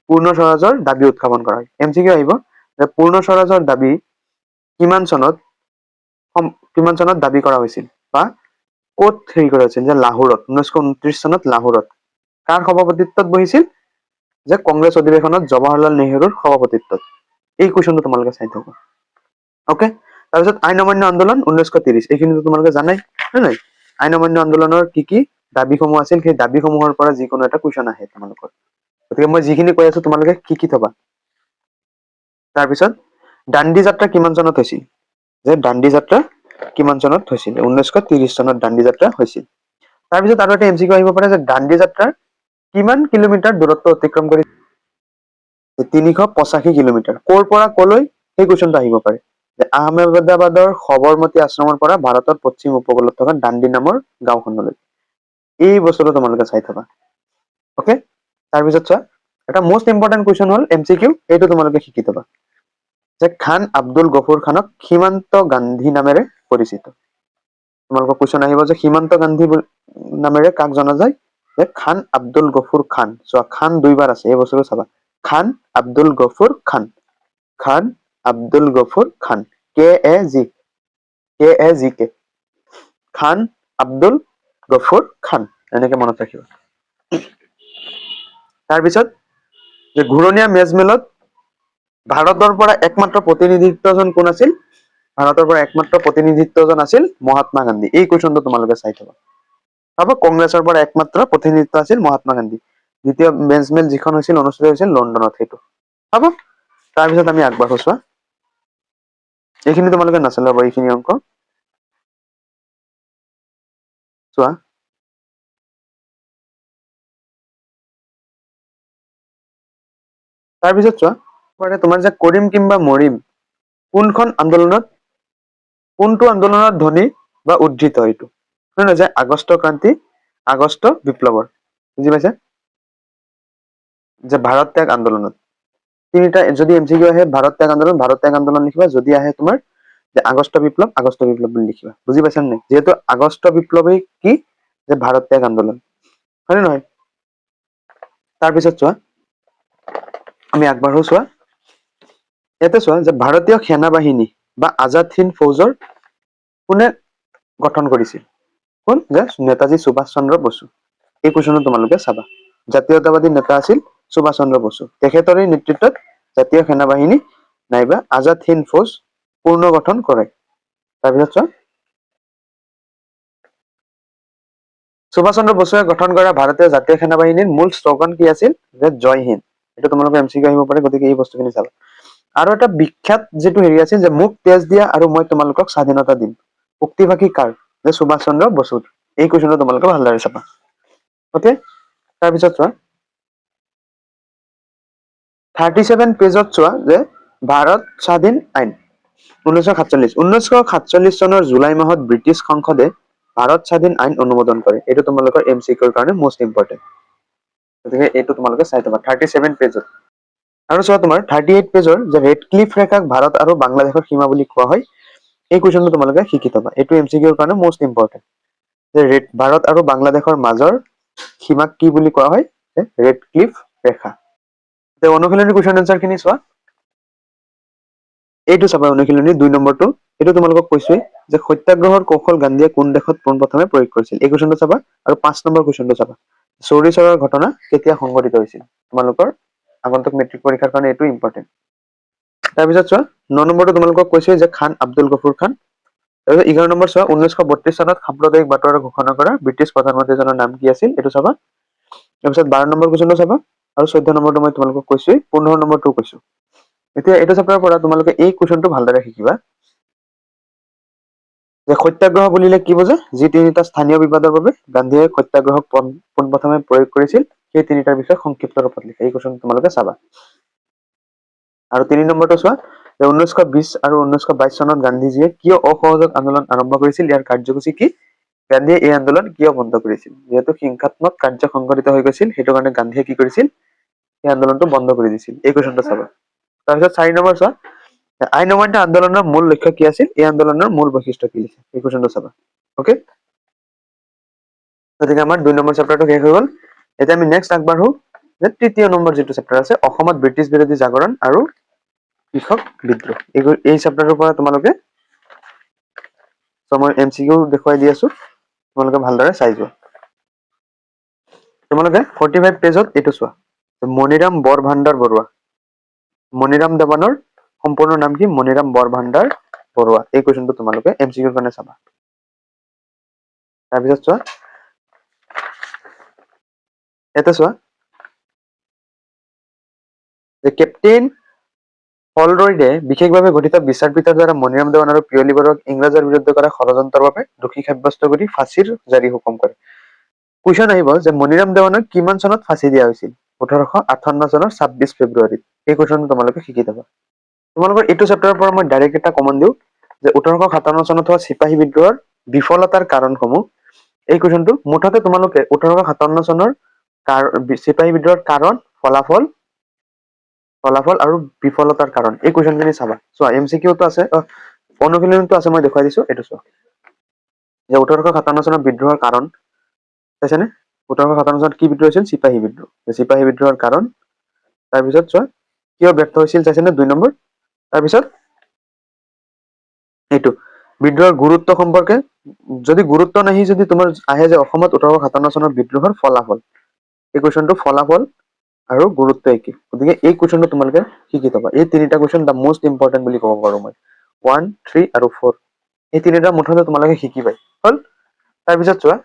পূৰ্ণ স্বৰাজৰ দাবী উত্থাপন কৰা হয়। MCQ আহিব, যে পূৰ্ণ স্বৰাজৰ দাবী কিমান চনত দাবী কৰা হৈছিল, বা ক'ত হেৰি কৰা হৈছিল, যে লাহোৰত 1929 চনত লাহোৰত। কাৰ সভাপতিত্বত বহিছিল, যে কংগ্ৰেছ অধিৱেশনত জৱাহৰলাল নেহৰুৰ সভাপতিত্বত। এই কুৱেশ্যনটো তোমালোকে চাই থবা। অকে। তাৰপিছত আইন অমান্য আন্দোলন 1930, এইখিনিতো তোমালোকে জানাই, হয় নাই। আইন অমান্য আন্দোলনৰ কি কি দাবীসমূহ আছিল, সেই দাবীসমূহৰ পৰা যিকোনো এটা কুৱেশ্যন আহে তোমালোকৰ। গতিকে মই যিখিনি কৈ আছো তোমালোকে শিকি থবা। তাৰপিছত দাণ্ডী যাত্ৰা কিমান চনত হৈছিল, যে দাণ্ডী যাত্ৰা কিমান চনত হৈছিল, 1930 চনত দাণ্ডী যাত্ৰা হৈছিল। তাৰপিছত আৰু এটা MCQ আহিব পাৰে, যে দাণ্ডী যাত্ৰাৰ কিমান কিলোমিটাৰ দূৰত্ব অতিক্ৰম কৰি, 385 কিলোমিটাৰ। ক'ৰ পৰা ক'লৈ, সেই কুৱেশ্যনটো আহিব পাৰে। যে আহমেদাবাদৰ সবৰমতী আশ্ৰমৰ পৰা ভাৰতৰ পশ্চিম উপকূলত থকা দাণ্ডী নামৰ গাঁওখনলৈ। এই বস্তুটো তোমালোকে চাই থবা। অকে। তাৰপিছত চোৱা, এটা মোষ্ট ইম্পৰ্টেণ্ট কুৱেশ্যন হ'ল MCQ, এইটো তোমালোকে শিকি থবা, যে খান আব্দুল গফুৰ খানক সীমান্ত গান্ধী নামেৰে পৰিচিত। তোমালোকৰ কুৱেশ্যন আহিব, যে সীমান্ত গান্ধী নামেৰে কাক জনা যায়, যে খান আব্দুল গফুৰ খান। চোৱা, খান 2 বাৰ আছে, এই বস্তুটো চাবা। খান আব্দুল গফুৰ খান, খান আব্দুল গফুৰ খান, KAG, খান আব্দুল গফুৰ খান, এনেকে মনত ৰাখিবা। তাৰপিছত যে ঘূৰণীয়া মেজমেলত ভাৰতৰ পৰা একমাত্ৰ প্ৰতিনিধিত্বজন কোন আছিল, ভাৰতৰ পৰা একমাত্ৰ প্ৰতিনিধিত্বজন আছিল মহাত্মা গান্ধী। এই কুৱেশ্যনটো তোমালোকে চাই থবা। হ'ব, কংগ্ৰেছৰ পৰা একমাত্ৰ প্ৰতিনিধিত্ব আছিল মহাত্মা গান্ধী। দ্বিতীয় মেজমেল যিখন হৈছিল অনুষ্ঠিত হৈছিল লণ্ডনত, সেইটো হ'ব। তাৰপিছত আমি আগবাঢ়ো। চোৱা, এইখিনি তোমালোকে নাচালে হ'ব, এইখিনি অংক চোৱা। তাৰপিছত চোৱা, তোমাৰ যে কৰিম কিম্বা মৰিম কোনটো আন্দোলনত ধ্বনি বা উদ্ধৃত এইটো, হয় নহয়, যে আগষ্ট ক্ৰান্তি, আগষ্ট বিপ্লৱৰ, বুজি পাইছা, যে ভাৰত ত্যাগ আন্দোলনত। তিনিটা যদি MCQ আহে, ভাৰত ত্যাগ আন্দোলন লিখিবা। যদি আহে তোমাৰ যে আগষ্ট বিপ্লৱ বুলি লিখিবা। বুজি পাইছা নাই, যিহেতু আগষ্ট বিপ্লৱেই কি, যে ভাৰত ত্যাগ আন্দোলন, হয় নে নহয়। তাৰপিছত চোৱা, আমি আগবাঢ়ো। চোৱা, ইয়াতে চোৱা, যে ভাৰতীয় সেনাবাহিনী বা আজাদ হিন্দ ফৌজৰ কোনে গঠন কৰিছিল, কোন, যে নেতাজী সুভাষ চন্দ্ৰ বসু। এই কুৱেশ্যনটো তোমালোকে চাবা। জাতীয়তাবাদী নেতা আছিল সুভাষ চন্দ্ৰ বসু। তেখেতৰে নেতৃত্বত জাতীয় সেনাবাহিনী নাইবা আজাদ হিন্দ ফৌজ পূৰ্ণ গঠন কৰে। তাৰপিছত চোৱা, সুভাষ চন্দ্ৰ বসুৱে গঠন কৰা ভাৰতীয় জাতীয় সেনাবাহিনীৰ মূল শ্লোগান কি আছিল? যে জয় হিন্দ। এইটো তোমালোকে MCQ আহিব পাৰে, গতিকে এই বস্তুখিনি চাবা। আৰু এটা বিখ্যাত যিটো হেৰি আছিল যে মোক তেজ দিয়া আৰু মই তোমালোকক স্বাধীনতা দিম, উক্তিভাষী কাৰ? যে সুভাষ চন্দ্ৰ বসুৰ। এই কুৱেশ্যনটো তোমালোকে ভালদৰে চাবা। অকে, তাৰপিছত চোৱা 37 পেজত চোৱা যে ভাৰত স্বাধীন আইন 1947 চনৰ জুলাই মাহত ব্ৰিটিছ সংসদে ভাৰত স্বাধীন আইন অনুমোদন কৰে। এইটো তোমালোকৰ MCQৰ কাৰণে মষ্ট ইম্পৰ্টেণ্ট, গতিকে এইটো তোমালোকে চাই থবা 37 পেজত। আৰু চোৱা তোমাৰ 38 পেজৰ যে ৰেড ক্লিফ ৰেখাক ভাৰত আৰু বাংলাদেশৰ সীমা বুলি কোৱা হয়। এই কুৱেশ্যনটো তোমালোকে শিকি থবা, এইটো MCQৰ কাৰণে মষ্ট ইম্পৰ্টেণ্ট। যে ভাৰত আৰু বাংলাদেশৰ মাজৰ সীমাক কি বুলি কোৱা হয়? ৰেড ক্লিফ ৰেখা। অনুশীলনী কুৱেশ্যন এনচাৰ খিনি চোৱা। এইটো চাবা অনুশীলনী 2 নম্বৰটো। এইটো তোমালোকক কৈছোৱেই যে সত্যাগ্ৰহৰ কৌশল গান্ধীয়ে কোন দেশত পোনপ্ৰথমে প্ৰয়োগ কৰিছিল? এই কুৱেশ্যনটো চাবা। আৰু 5 নম্বৰ কুৱেশ্যনটো চাবা, চৌৰি চৌৰাৰ ঘটনা কেতিয়া সংঘটিত হৈছিল? তোমালোকৰ আগন্তুক মেট্ৰিক পৰীক্ষাৰ কাৰণে এইটো ইম্পৰ্টেণ্ট। তাৰপিছত চোৱা 9 নম্বৰটো তোমালোকক কৈছোৱেই যে খান আব্দুল গফুৰ খান। তাৰপিছত 11 নম্বৰ চোৱা 1932 চনত সাম্প্ৰদায়িক বাটোৱাৰা ঘোষণা কৰা ব্ৰিটিছ প্ৰধানমন্ত্ৰীজনৰ নাম কি আছিল? এইটো চাবা। তাৰপিছত 12 নম্বৰ কুৱেশ্যনটো চাবা। আৰু 14 নম্বৰটো মই তোমালোকক কৈছোৱেই, 15 নম্বৰটো কৈছো। এতিয়া এইটো চেপ্টাৰৰ পৰা তোমালোকে এই কুৱেশ্যনটো ভালদৰে শিকিবা যে সত্যাগ্ৰহ বুলিলে কি বুজে? যি তিনিটা স্থানীয় বিবাদৰ বাবে গান্ধীয়ে সত্যাগ্ৰহক পোনপ্ৰথমে প্ৰয়োগ কৰিছিল, সেই তিনিটাৰ বিষয়ে সংক্ষিপ্ত ৰূপত লিখা। এই কুৱেশ্যন তোমালোকে চাবা। আৰু 3 নম্বৰটো চোৱা যে 1920 আৰু 1922 চনত গান্ধীজীয়ে কিয় অসহযোগ আন্দোলন আৰম্ভ কৰিছিল? ইয়াৰ কাৰ্যসূচী কি? গান্ধীয়ে এই আন্দোলন কিয় বন্ধ কৰিছিল? যিহেতু হিংসাত্মক কাৰ্য সংঘটিত হৈ গৈছিল, সেইটো কাৰণে গান্ধীয়ে কি কৰিছিল? এই আন্দোলনটো বন্ধ কৰি দিছিল। এই কুৱেশ্যনটো চাবা। তাৰপিছত 4 নম্বৰ চোৱা আইন অমান্য আন্দোলনৰ মূল লক্ষ্য কি আছিল? এই আন্দোলনৰ মূল বৈশিষ্ট্য কি আছিল? এই কুৱেশ্যনটো চাবা। অকে, গতিকে আমাৰ 2 নম্বৰ চেপ্টাৰটো শেষ হৈ গ'ল। এতিয়া আমি নেক্সট আগবাঢ়ো যে 3য় নম্বৰ যিটো চেপ্টাৰ আছে, অসমত ব্ৰিটিছ বিৰোধী জাগৰণ আৰু কৃষক বিদ্ৰোহ। এই চেপ্টাৰৰ পৰা তোমালোকে মই MCQ দেখুৱাই দি আছো, তোমালোকে ভালদৰে চাই যোৱা। তোমালোকে 45 পেজত এইটো চোৱা, মণিৰাম বৰভাণ্ডাৰ বৰুৱা। মণিৰাম দেৱানৰ সম্পূৰ্ণ নাম কি? মণিৰাম বৰভাণ্ডাৰ বৰুৱা। এই কুৱেশ্যনটো তোমালোকে MCQৰ কাৰণে চাবা। তাৰপিছত চোৱা এটা চোৱা যে কেপ্টেইন হলৰয়ডে বিশেষভাৱে গঠিত বিচাৰপীঠৰ দ্বাৰা মণিৰাম দেৱান আৰু পিয়লি বৰুৱাক ইংৰাজৰ বিৰুদ্ধে কৰা ষড়যন্ত্ৰৰ বাবে দোষী সাব্যস্ত কৰি ফাঁচীৰ জাৰি হুকুম কৰে। কুৱেশ্যন আহিব যে মণিৰাম দেৱানক কিমান চনত ফাঁচী দিয়া হৈছিল? 1858 চনৰ 26 ফেব্ৰুৱাৰীত। এই কুৱেশ্যনটো তোমালোকে শিকি থবা। তোমালোকৰ এইটো চেপ্টাৰৰ পৰা মই ডাইৰেক্ট এটা কমন দিওঁ যে 1857 চনত হোৱা চিপাহী বিদ্ৰোহৰ বিফলতাৰ কাৰণসমূহ। এই কুৱেশ্যনটো মুঠতে তোমালোকে 1857 চনৰ চিপাহী বিদ্ৰোহৰ কাৰণ, ফলাফল আৰু বিফলতাৰ কাৰণ, এই কুৱেশ্যনখিনি চাবা। চোৱা MCQটো আছে, অনুশীলনীটো আছে, মই দেখুৱাই দিছো। এইটো চোৱা যে 1857 চনৰ বিদ্ৰোহৰ কাৰণ চাইছেনে? 1857 চনত কি বিদ্ৰোহ হৈছিল? চিপাহী বিদ্ৰোহ। চিপাহী বিদ্ৰোহৰ কাৰণ। তাৰপিছত চোৱা কিয় ব্যৰ্থ হৈছিল চাইছেনে? 2 নম্বৰ। তাৰপিছত এইটো বিদ্ৰোহৰ গুৰুত্ব সম্পৰ্কে, যদি গুৰুত্ব নাহি যদি তোমাৰ আহে যে অসমত 1857 চনৰ বিদ্ৰোহৰ ফলাফল, এই কুৱেশ্যনটো ফলাফল আৰু গুৰুত্ব একে। গতিকে এই কুৱেশ্যনটো তোমালোকে শিকি থবা। এই তিনিটা কুৱেশ্যন দা মোষ্ট ইম্পৰ্টেণ্ট বুলি ক'ব পাৰো মই। 1, 3 আৰু 4 এই তিনিটা মুঠতে তোমালোকে শিকিবাই হ'ল। তাৰপিছত চোৱা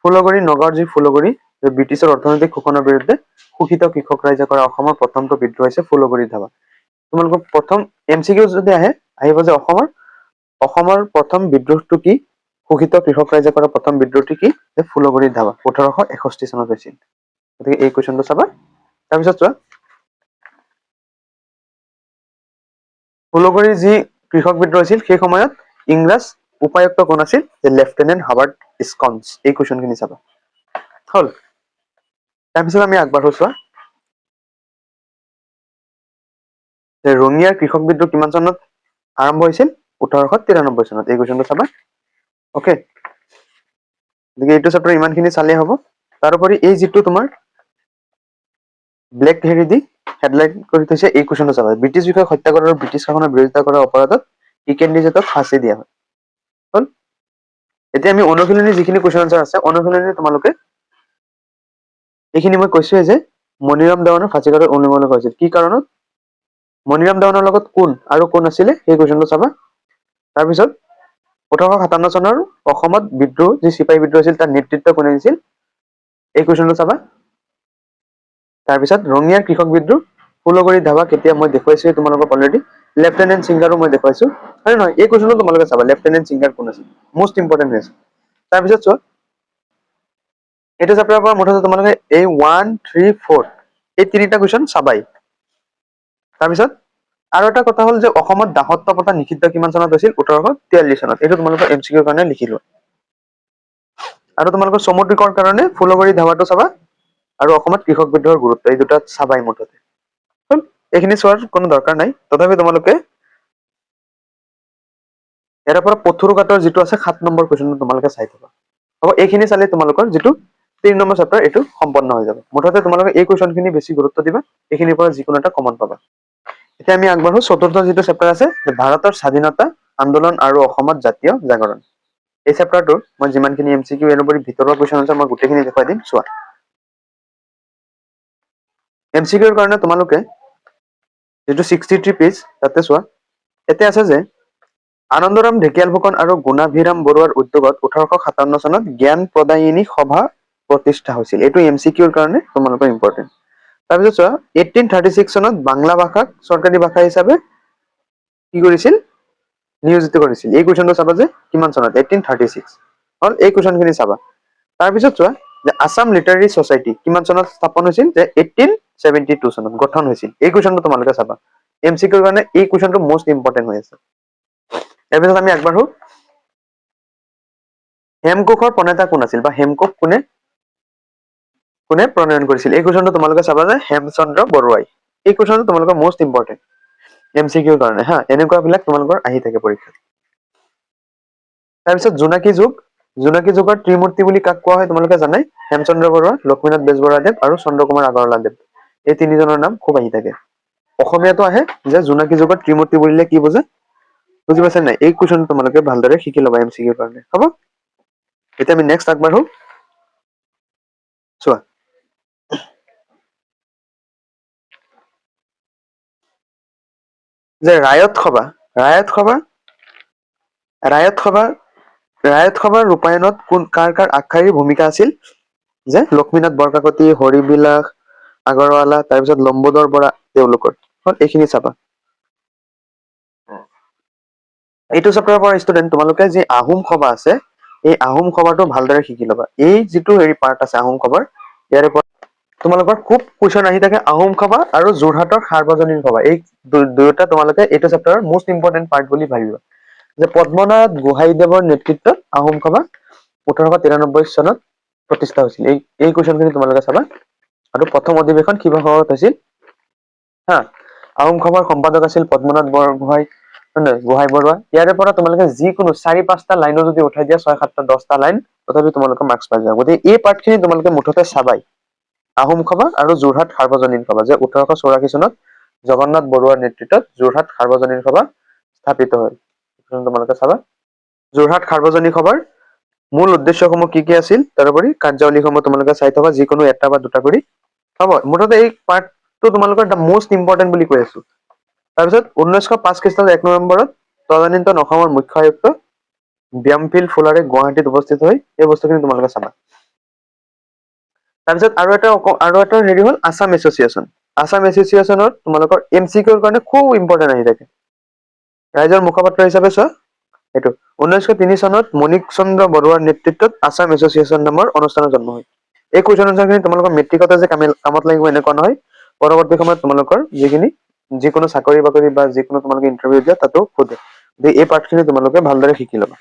ফুলগড়ী নগাঁৱৰ যি ফুলগড়ী, ব্ৰিটিছৰ অৰ্থনৈতিক শোষণৰ বিৰুদ্ধে শোষিত কৃষক ৰাইজে কৰা অসমৰ প্ৰথমটো বিদ্ৰোহ হৈছে ফুলগড়ী ধাবা। তোমালোকক প্ৰথম MCQ যদি আহিব যে অসমৰ প্ৰথম বিদ্ৰোহটো কি? শোষিত কৃষক ৰাইজে কৰা প্ৰথম বিদ্ৰোহটো কি? যে ফুলগড়ী ধাবা 1861 চনত হৈছিল। গতিকে এই কুৱেশ্যনটো চাবা। তাৰপিছত চোৱা ফুলগড়ীৰ যি কৃষক বিদ্ৰোহ হৈছিল সেই সময়ত ইংৰাজ উপায়ুক্ত কোন আছিল? যে লেফটেনেণ্ট হাৱাৰ্ড স্কন্স। এই কুৱেশ্যনখিনি চাবা হ'ল। তাৰপিছত আমি আগবাঢ়ো চোৱা যে ৰঙিয়াৰ কৃষক বিদ্ৰোহ কিমান চনত আৰম্ভ হৈছিল? 1893 চনত। এই কুৱেশ্যনটো চাবা। অকে, গতিকে এইটো চেপ্টাৰ ইমানখিনি চালেই হ'ব। তাৰোপৰি এই যিটো তোমাৰ ব্লেক হেৰি দি হেডলাইন কৰি থৈছে এই কুৱেশ্যনটো চাবা ব্ৰিটিছ বিষয়াক হত্যা কৰা আৰু ব্ৰিটিছ শাসনৰ বিৰোধিতা কৰা অপৰাধত কি কেণ্ডিডেটক ফাঁচি দিয়া হয় হ'ল এতিয়া আমি অনুশীলনী যিখিনি কুৱেশ্যন আনচাৰ আছে অনুশীলনী তোমালোকে এইখিনি মই কৈছোৱে যে মণিৰাম দেৱানৰ ফাঁচী কাটত অনুমোদন কৰিছিল কি কাৰণত মণিৰাম দেৱানৰ লগত কোন আৰু কোন আছিলে সেই কুৱেশ্যনটো চাবা তাৰপিছত 1857 চনৰ অসমত বিদ্ৰোহ যি চিপাহী বিদ্ৰোহ আছিল তাৰ নেতৃত্ব কোনে দিছিল এই কুৱেশ্যনটো চাবা তাৰপিছত ৰঙিয়াৰ কৃষক বিদ্ৰোহ ফুলগুৰি ধাবা কেতিয়া মই দেখুৱাইছো তোমালোকক অলৰেডি লেফটেনেণ্ট সিংগাৰো মই দেখুৱাইছো হয় নহয় এই কুৱেশ্যনটো তোমালোকে চাবা লেফটেনেণ্ট সিংগাৰ কোন আছিল মোষ্ট ইম্পৰ্টেণ্ট হৈছে তাৰপিছত চোৱা এইটো চেপ্টাৰৰ পৰা মুঠতে তোমালোকে এই 1 3 4 এই তিনিটা কুৱেশ্যন চাবাই তাৰপিছত আৰু এটা কথা হ'ল যে অসমত দাসত্ব প্ৰথা নিষিদ্ধ কিমান চনত হৈছিল 1843 চনত এইটো তোমালোকৰ এমচিকিউৰ কাৰণে লিখিলো আৰু তোমালোকৰ সমুদ্ৰিকৰ কাৰণে ফুলগুৰি ধাবাটো চাবা আৰু অসমত কৃষক বিদ্ৰোহৰ গুৰুত্ব এই দুটা চাবাই মুঠতে এইখিনি চোৱাৰ কোনো দৰকাৰ নাই তথাপি তোমালোকে ইয়াৰ পৰা পথৰুঘাটৰ যিটো আছে 7 নম্বৰ কুৱেশ্যনটো তোমালোকে চাই থবা হ'ব এইখিনি চালে তোমালোকৰ যিটো 3 নম্বৰ চেপ্টাৰ এইটো সম্পন্ন হৈ যাব মুঠতে তোমালোকে এই কুৱেশ্যনখিনি বেছি গুৰুত্ব দিবা এইখিনিৰ পৰা যিকোনো এটা কমন পাবা এতিয়া আমি আগবাঢ়ো চতুৰ্থ যিটো চেপ্টাৰ আছে ভাৰতৰ স্বাধীনতা আন্দোলন আৰু অসমত জাতীয় জাগৰণ এই চেপ্টাৰটোৰ মই যিমানখিনি এমচিকিউ এৰ উপৰি ভিতৰৰ কুৱেশ্যন আছে মই গোটেইখিনি দেখুৱাই দিম চোৱা এমচিকিউৰ কাৰণে তোমালোকে যেটো 63 পেজ তাতে চোৱা এতে আছে যে আনন্দৰাম ঢেকিয়াল ফুকন আৰু গুণাভিৰাম বৰুৱাৰ উদ্যোগত 1857 চনত জ্ঞান প্ৰদায়িনী সভা প্ৰতিষ্ঠা হৈছিল এইটো এমচিকিউৰ কাৰণে তোমালোকৰ ইম্পৰ্টেণ্ট তাৰপিছত চোৱা 1836 চনত বাংলা ভাষাক চৰকাৰী ভাষা হিচাপে কি কৰিছিল নিয়োজিত কৰিছিল এই কুৱেশ্যনটো চাবা যে কিমান চনত 1836 হল এই কুৱেশ্যনখিনি চাবা তাৰপিছত চোৱা যে আসাম লিটাৰেৰী ছচাইটি কিমান চনত স্থাপন হৈছিল যে 1872 চনত গঠন হৈছিল এই কুৱেশ্যনটো তোমালোকে চাবা এমচিকিউৰ কাৰণে এই কুৱেশ্যনটো মোষ্ট ইম্পৰ্টেণ্ট হৈ আছে ইয়াৰ পিছত আমি আগবাঢ়ো হেমকোষৰ প্ৰণেতা কোন আছিল বা হেমকোষ কোনে প্ৰণয়ন কৰিছিল এই কুৱেশ্যনটো তোমালোকে চাবা যে হেমচন্দ্ৰ বৰুৱাই এই কুৱেশ্যনটো তোমালোকৰ মোষ্ট ইম্পৰ্টেণ্ট এমচিকিউৰ কাৰণে হা এনেকুৱা বিলাক তোমালোকৰ আহি থাকে পৰীক্ষাত তাৰপিছত জোনাকী যুগৰ ত্ৰিমূৰ্তি বুলি কাক কোৱা হয় তোমালোকে জানাই হেমচন্দ্ৰ বৰুৱা লক্ষ্মীনাথ বেজবৰুৱাদেৱ আৰু চন্দ্ৰকুমাৰ আগৰৱালাদেৱ এই তিনিজনৰ নাম খুব আহি থাকে অসমীয়াতো আহে যে জোনাকী যুগৰ ত্ৰিমূৰ্তি বুলিলে কি বুজে বুজি পাইছে নাই এই কুৱেশ্যন তোমালোকে ভালদৰে শিকি ল'বা এমচিকিউৰ কাৰণে হ'ব এতিয়া আমি নেক্সট আগবাঢ়ো চোৱা যে ৰায়ত সভাৰ ৰূপায়ণত কোন কাৰ আগশাৰীৰ ভূমিকা আছিল যে লক্ষ্মীনাথ বৰকাকতি হৰিবিলাস আগৰৱালা তাৰপিছত লম্বোদৰ বৰা তেওঁলোকৰ এইখিনি চাবা এইটো চেপ্টাৰৰ পৰা ষ্টুডেণ্ট তোমালোকে যি আহোম সভা আছে এই আহোম সভাটো ভালদৰে শিকি ল'বা এই যিটো হেৰি পাৰ্ট আছে আহোম সভাৰ ইয়াৰে পৰা তোমালোকৰ খুব কুৱেশ্যন আহি থাকে আহোম সভা আৰু যোৰহাটৰ সাৰ্বজনীন সভা এই দুয়োটা তোমালোকে এইটো চেপ্টাৰৰ মোষ্ট ইম্পৰ্টেণ্ট পাৰ্ট বুলি ভাবিবা যে পদ্মনাথ গোহাঁইদেৱৰ নেতৃত্বত আহোম সভা 1893 চনত প্ৰতিষ্ঠা হৈছিল এই কুৱেশ্যনখিনি তোমালোকে চাবা আৰু প্ৰথম অধিৱেশন শিৱসাগৰত হৈছিল হা আহোম সভাৰ সম্পাদক আছিল পদ্মনাথ গোহাঁই বৰুৱা ইয়াৰে পৰা তোমালোকে যিকোনো 4-5টা লাইনো যদি উঠাই দিয়া 6-7টা 10টা লাইন তথাপি তোমালোকে মাৰ্কছ পাই যাবা গতিকে এই পাৰ্টখিনি তোমালোকে মুঠতে চাবাই আহোম সভা আৰু যোৰহাট সাৰ্বজনীন সভা যে 1884 চনত জগন্নাথ বৰুৱাৰ নেতৃত্বত যোৰহাট সাৰ্বজনীন সভা স্থাপিত হয় তোমালোকে চাবা যোৰহাট সাৰ্বজনীন সভাৰ মূল উদ্দেশ্যসমূহ কি আছিল তাৰোপৰি কাৰ্যাৱলীসমূহ তোমালোকে চাই থবা যিকোনো এটা বা দুটা কৰি হ'ব মুঠতে এই পাৰ্টটো তোমালোকৰ এটা মোষ্ট ইম্পৰ্টেণ্ট বুলি কৈ আছো তাৰপিছত 1905 খ্ৰীষ্টাব্দৰ 1 নৱেম্বৰত তদানীন্তন অসমৰ মুখ্য আয়ুক্ত ব্যামফিল্ড ফুলাৰে গুৱাহাটীত উপস্থিত হৈ এই বস্তুখিনি তোমালোকে চাবা তাৰপিছত আৰু এটা হেৰি হ'ল আছাম এছ'চিয়েশ্যনত তোমালোকৰ এমচিকিউৰ কাৰণে খুব ইম্পৰ্টেণ্ট আহি থাকে ৰাইজৰ মুখপাত্ৰ হিচাপে চোৱা এইটো 1903 চনত মণিক চন্দ্ৰ বৰুৱাৰ নেতৃত্বত আছাম এছ'চিয়েশ্যন নামৰ অনুষ্ঠানৰ জন্ম হয় এই কুৱেশ্যন আনচাৰখিনি তোমালোকৰ মেট্ৰিকতে যে কামত লাগিব এনেকুৱা নহয় পৰৱৰ্তী সময়ত তোমালোকৰ যিকোনো চাকৰি বাকৰি বা যিকোনো তোমালোকে ইণ্টাৰভিউ দিয়া তাতো সোধে এই পাৰ্টখিনি তোমালোকে ভালদৰে শিকি ল'বা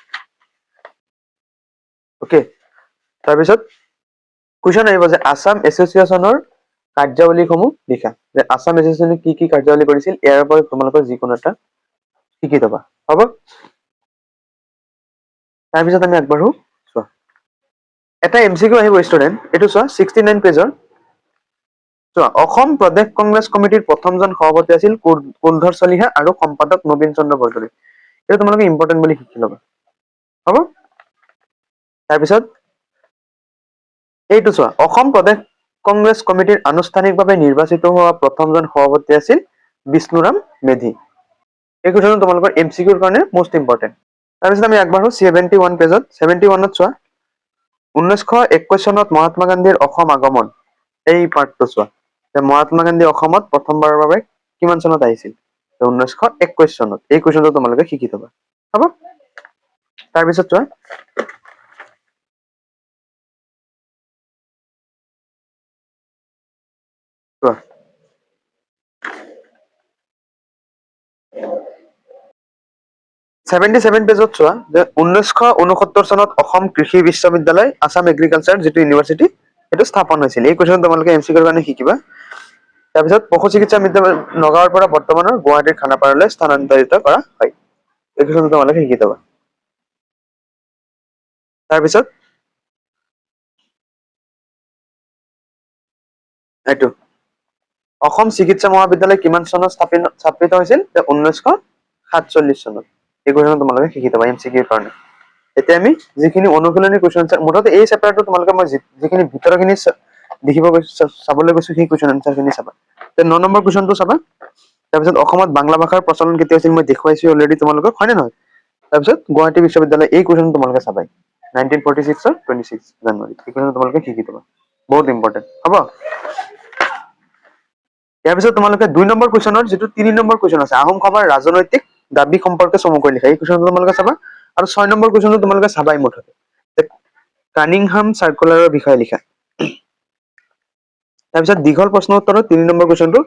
অকে তাৰপিছত কুৱেশ্যন আহিব যে আছাম এছ'চিয়েশ্যনৰ কাৰ্যাৱলীসমূহ লিখা যে আছাম এছ'চিয়েশ্যনে কি কাৰ্যাৱলী কৰিছিল ইয়াৰ পৰা তোমালোকৰ যিকোনো এটা শিকি থবা হ'ব তাৰপিছত আমি আগবাঢ়ো চোৱা এটা এমচিকিউ আহিব ষ্টুডেণ্ট এইটো চোৱা 69 পেজৰ চোৱা অসম প্ৰদেশ কংগ্ৰেছ কমিটিৰ প্ৰথমজন সভাপতি আছিল কুলধৰ চলিহা আৰু সম্পাদক নবীন চন্দ্ৰ বৰদলৈ। এইটো তোমালোকে ইম্পৰ্টেণ্ট বুলি শিকি ল'বা। হ'ব? তাৰপিছত এইটো চোৱা অসম প্ৰদেশ কংগ্ৰেছ কমিটিৰ আনুষ্ঠানিকভাৱে নিৰ্বাচিত হোৱা প্ৰথমজন সভাপতি আছিল বিষ্ণুৰাম মেধি। এই কুৱেশ্যনটো তোমালোকৰ MCQৰ কাৰণে মষ্ট ইম্পৰ্টেণ্ট। তাৰপিছত আমি আগবাঢ়ো 71 পেজত। 71ত চোৱা 1921 চনত মহাত্মা গান্ধীৰ অসম আগমন। এই পাৰ্টটো চোৱা যে মহাত্মা গান্ধী অসমত প্ৰথমবাৰৰ বাবে কিমান চনত আহিছিল? 1921 চনত। এই কুৱেশ্যনটো তোমালোকে শিকি থবা। হ'ব? তাৰপিছত চোৱা 77 পেজত চোৱা যে 1969 চনত অসম কৃষি বিশ্ববিদ্যালয় আছাম এগ্ৰিকালচাৰ যিটো ইউনিভাৰ্চিটি সেইটো স্থাপন হৈছিল। এই কুৱেশ্যন তোমালোকে MCQৰ কাৰণে শিকিবা। তাৰপিছত পশু চিকিৎসা বিদ্যালয় নগাঁৱৰ পৰা বৰ্তমানৰ গুৱাহাটীৰ খানাপাৰালৈ স্থানান্তৰিত কৰা হয়। এই কুৱেশ্যনটো তোমালোকে শিকি থবা। তাৰপিছত এইটো অসম চিকিৎসা মহাবিদ্যালয় কিমান চনত স্থাপিত হৈছিল? 1947 চনত। এই কুৱেশ্যন তোমালোকে শিকি থবা MCQৰ কাৰণে। এতিয়া আমি যিখিনি অনুশীলনী কুৱেশ্যন মুঠতে এই চেপ্টাৰটো তোমালোকে মই যিখিনি ভিতৰখিনি দেখিব গৈছো চাবলৈ গৈছো সেই কুৱেশ্যন এনচাৰ খিনি চাবা। 9 নম্বৰ কুৱেশ্যনটো চাবা। তাৰপিছত অসমত বাংলা ভাষাৰ প্ৰচলন কেতিয়া হৈছিল মই দেখুৱাইছো অলৰেডি তোমালোকক, হয় নে নহয়? তাৰপিছত গুৱাহাটী বিশ্ববিদ্যালয় এই কুৱেশ্যন তোমালোকে চাবাই 1946 26 জানুৱাৰী। এই কুৱেশ্যন তোমালোকে শিকি থবা, বহুত ইম্পৰ্টেণ্ট। হ'ব? ইয়াৰ পিছত তোমালোকে 2 নম্বৰ কুৱেশ্যনৰ যিটো 3 নম্বৰ কুৱেশ্যন আছে আহোম সভাৰ ৰাজনৈতিক দাবী সম্পৰ্কে চমুকৈ লিখা। এই কুৱেশ্যনটো তোমালোকে চাবা। আৰু 6 নম্বৰ কুৱেশ্যনটো তোমালোকে চাবাই মুঠতে কানিংহাম চাৰ্কুলাৰৰ বিষয়ে লিখা। তাৰপিছত দীঘল প্ৰশ্ন উত্তৰত 3 নম্বৰ কুৱেশ্যনটো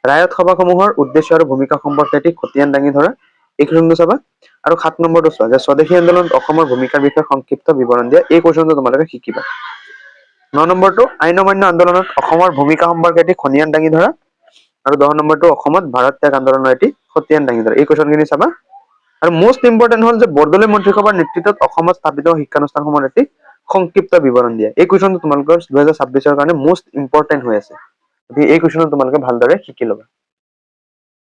ৰায়ত সভাসমূহৰ উদ্দেশ্য আৰু ভূমিকা সম্পৰ্কে এটি খতিয়ান দাঙি ধৰা। এই কুৱেশ্যনটো চাবা। আৰু 7 নম্বৰটো চোৱা যে স্বদেশী আন্দোলনত অসমৰ ভূমিকাৰ বিষয়ে সংক্ষিপ্ত বিৱৰণ দিয়া। এই কুৱেশ্যনটো তোমালোকে শিকিবা। 9 নম্বৰটো আইন অমান্য আন্দোলনত অসমৰ ভূমিকা সম্পৰ্কে এটি খতিয়ান দাঙি ধৰা। আৰু 10 নম্বৰটো অসমত ভাৰত ত্যাগ আন্দোলনৰ এটি খতিয়ান দাঙি ধৰা। এই কুৱেশ্যনখিনি চাবা। আৰু মষ্ট ইম্পৰ্টেণ্ট হ'ল যে বৰদলৈ মন্ত্ৰীসভাৰ নেতৃত্বত অসমত স্থাপিত শিক্ষানুষ্ঠানসমূহৰ এটি সংক্ষিপ্ত বিৱৰণ দিয়া। এই কুৱেশ্যনটো তোমালোকৰ 2026ৰ কাৰণে মষ্ট ইম্পৰ্টেণ্ট হৈ আছে। গতিকে এই কুৱেশ্যনটো তোমালোকে ভালদৰে শিকি ল'বা।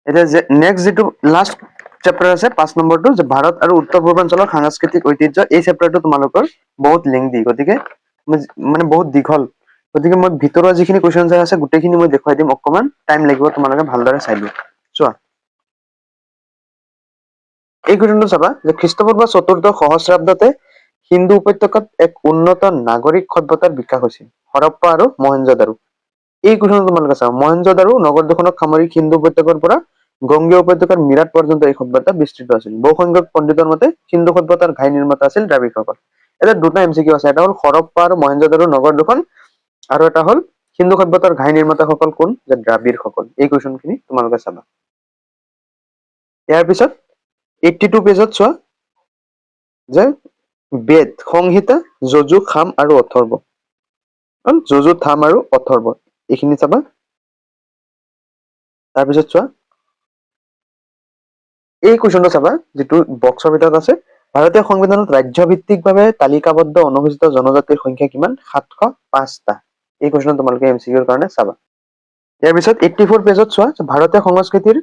এতিয়া নেক্সট যিটো লাষ্ট চেপ্টাৰ আছে 5 নম্বৰটো যে ভাৰত আৰু উত্তৰ পূৰ্বাঞ্চলৰ সাংস্কৃতিক ঐতিহ্য। এই চেপ্টাৰটো তোমালোকৰ বহুত লেংদি, গতিকে মানে বহুত দীঘল। গতিকে মই ভিতৰৰ যিখিনি কুৱেশ্যন আছে গোটেইখিনি মই দেখুৱাই দিম, অকমান টাইম লাগিব, তোমালোকে ভালদৰে চাই লোৱা। চোৱা এই কুৱেশ্যনটো চাবা যে খ্ৰীষ্টপূৰ্ব 4ৰ্থ সহস্ৰাব্দতে সিন্ধু উপত্যকাত এক উন্নত নাগৰিক সভ্যতাৰ বিকাশ হৈছিল হৰপ্পা আৰু মহেঞ্জোদাৰো। এই কুৱেশ্যনটো তোমালোকে চাবা। মহেঞ্জোদাৰো নগৰ দুখনক সামৰি সিন্ধু উপত্যকাৰ পৰা গংগেয় উপত্যকাৰ মিৰাট পৰ্যন্ত এই সভ্যতা বিস্তৃত আছিল। বহু সংখ্যক পণ্ডিতৰ মতে সিন্ধু সভ্যতাৰ ঘাই নিৰ্মাতা আছিল দ্ৰাবিড়সকল। এতিয়া দুটা MCQ আছে, এটা হ'ল হৰপ্পা আৰু মহেঞ্জোদাৰো নগৰ দুখন, আৰু এটা হ'ল সিন্ধু সভ্যতাৰ ঘাই নিৰ্মাতাসকল কোন? যে দ্ৰাবিড়সকল। এই কুৱেশ্যনখিনি তোমালোকে চাবা। ইয়াৰ পিছত 82 পেজত চোৱা যে বেদ সংহিতা যজু খাম আৰু অথৰ্ব। যজু থাম আৰু অথৰ্ব এইখিনি চাবা। তাৰপিছত চোৱা এই কুৱেশ্যনটো চাবা যিটো বক্সৰ ভিতৰত আছে। ভাৰতীয় সংবিধানত ৰাজ্যভিত্তিকভাৱে তালিকাবদ্ধ অনুসূচিত জনজাতিৰ সংখ্যা কিমান? 705টা। এই কুৱেশ্যন তোমালোকে MCQৰ কাৰণে চাবা। ইয়াৰ পিছত 84 পেজত চোৱা ভাৰতীয় সংস্কৃতিৰ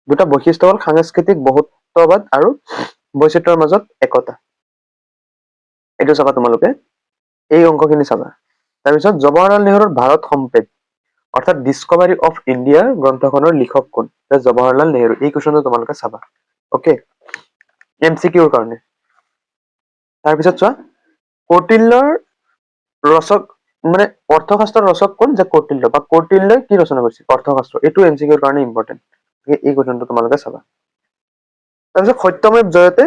দুটা বৈশিষ্ট্য হ'ল সাংস্কৃতিক বহুত্ববাদ আৰু বৈচিত্ৰ্যৰ মাজত একতা। এইটো চাবা তোমালোকে, এই অংকখিনি চাবা। তাৰপিছত জৱাহৰলাল নেহৰুৰ ভাৰত সম্পদ অৰ্থাৎ ডিস্কভাৰী অফ ইণ্ডিয়াৰ গ্ৰন্থখনৰ লিখক কোন? জৱাহৰলাল নেহৰু। এই কুৱেশ্যনটো তোমালোকে চাবা। অকে, MCQৰ কাৰণে। তাৰপিছত চোৱা কৌটিল্যৰ ৰচক মানে অৰ্থশাস্ত্ৰৰ ৰচক কোন? যে কৌটিল্য, বা কৌটিল্যই কি ৰচনা কৰিছিল? অৰ্থশাস্ত্ৰ। এইটো MCQৰ কাৰণে ইম্পৰ্টেণ্ট। এই কুৱেশ্যনটো তোমালোকে চাবা। তাৰপিছত সত্যমেৱ জয়তে